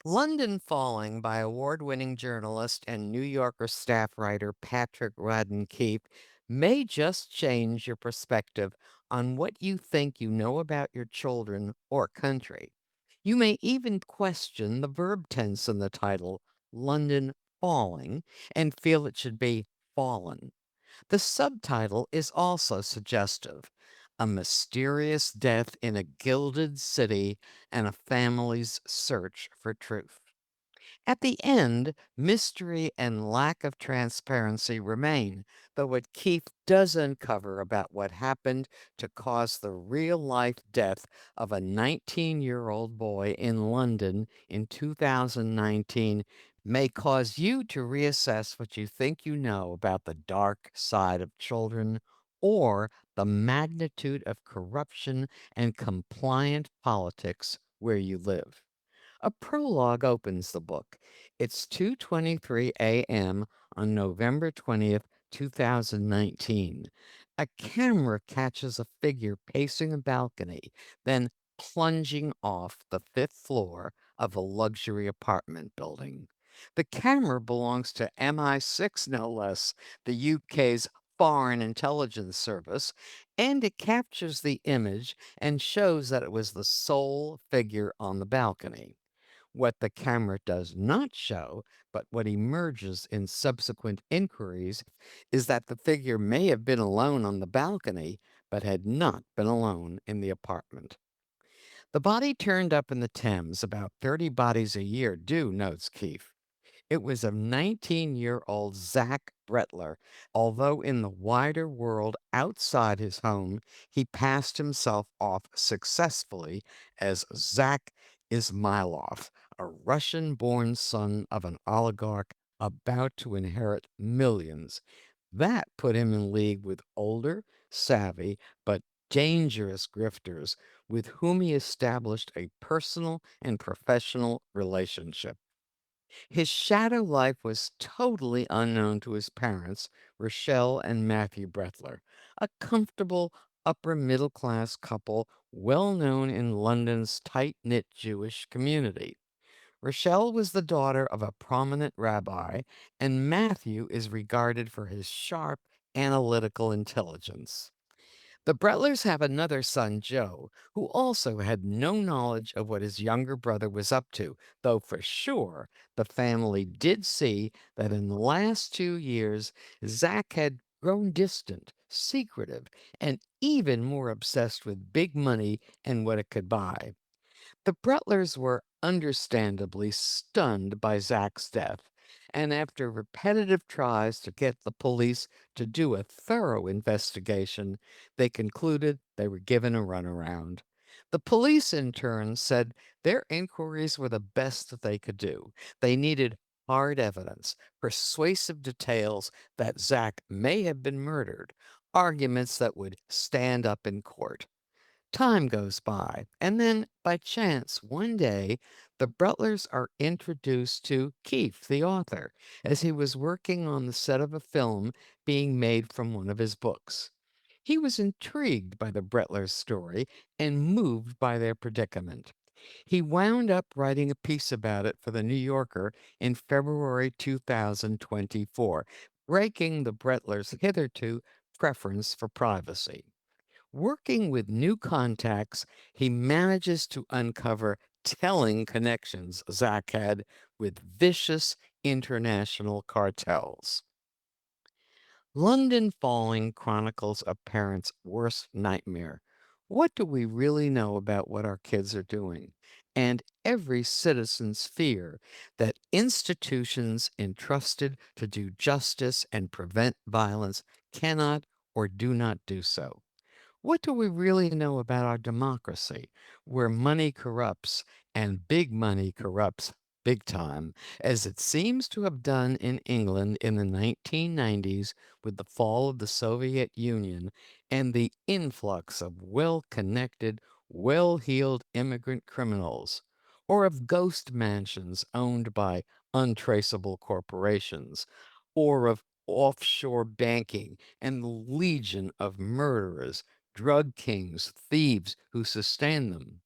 London Falling by award-winning journalist and New Yorker staff writer Patrick Radden Keefe may just change your perspective on what you think you know about your children or country. You may even question the verb tense in the title, London Falling, and feel it should be fallen. The subtitle is also suggestive: a mysterious death in a gilded city and a family's search for truth. At the end, mystery and lack of transparency remain, but what Keith does uncover about what happened to cause the real life death of a 19-year-old boy in London in 2019 may cause you to reassess what you think you know about the dark side of children or the magnitude of corruption and compliant politics where you live. A prologue opens the book. It's 2:23 a.m. on November 20th, 2019. A camera catches a figure pacing a balcony, then plunging off the fifth floor of a luxury apartment building. The camera belongs to MI6, no less, the UK's Foreign Intelligence Service, and it captures the image and shows that it was the sole figure on the balcony. What the camera does not show, but what emerges in subsequent inquiries, is that the figure may have been alone on the balcony, but had not been alone in the apartment. The body turned up in the Thames. About 30 bodies a year do, notes Keefe. It was of 19-year-old Zach Bretler, although in the wider world outside his home, he passed himself off successfully as Zach Ismailov, a Russian-born son of an oligarch about to inherit millions. That put him in league with older, savvy, but dangerous grifters with whom he established a personal and professional relationship. His shadow life was totally unknown to his parents, Rochelle and Matthew Brethler, a comfortable upper middle class couple well known in London's tight knit Jewish community. Rochelle was the daughter of a prominent rabbi, and Matthew is regarded for his sharp, analytical intelligence. The Bretlers have another son, Joe, who also had no knowledge of what his younger brother was up to, though for sure the family did see that in the last 2 years, Zach had grown distant, secretive, and even more obsessed with big money and what it could buy. The Bretlers were understandably stunned by Zach's death, and after repetitive tries to get the police to do a thorough investigation, they concluded they were given a runaround. The police, in turn, said their inquiries were the best that they could do. They needed hard evidence, persuasive details that Zach may have been murdered, arguments that would stand up in court. Time goes by, and then, by chance, one day, the Butlers are introduced to Keefe, the author, as he was working on the set of a film being made from one of his books. He was intrigued by the Bretlers' story and moved by their predicament. He wound up writing a piece about it for the New Yorker in February 2024, breaking the Bretlers' hitherto preference for privacy. Working with new contacts, he manages to uncover telling connections Zach had with vicious international cartels. London Falling chronicles a parent's worst nightmare. What do we really know about what our kids are doing? And every citizen's fear that institutions entrusted to do justice and prevent violence cannot or do not do so. What do we really know about our democracy, where money corrupts and big money corrupts big time, as it seems to have done in England in the 1990s with the fall of the Soviet Union and the influx of well connected, well heeled immigrant criminals, or of ghost mansions owned by untraceable corporations, or of offshore banking and the legion of murderers, drug kings, thieves who sustain them?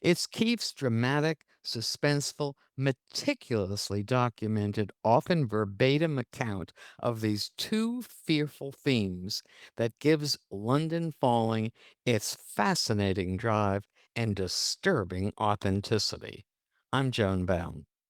It's Keefe's dramatic, suspenseful, meticulously documented, often verbatim account of these two fearful themes that gives London Falling its fascinating drive and disturbing authenticity. I'm Joan Baum.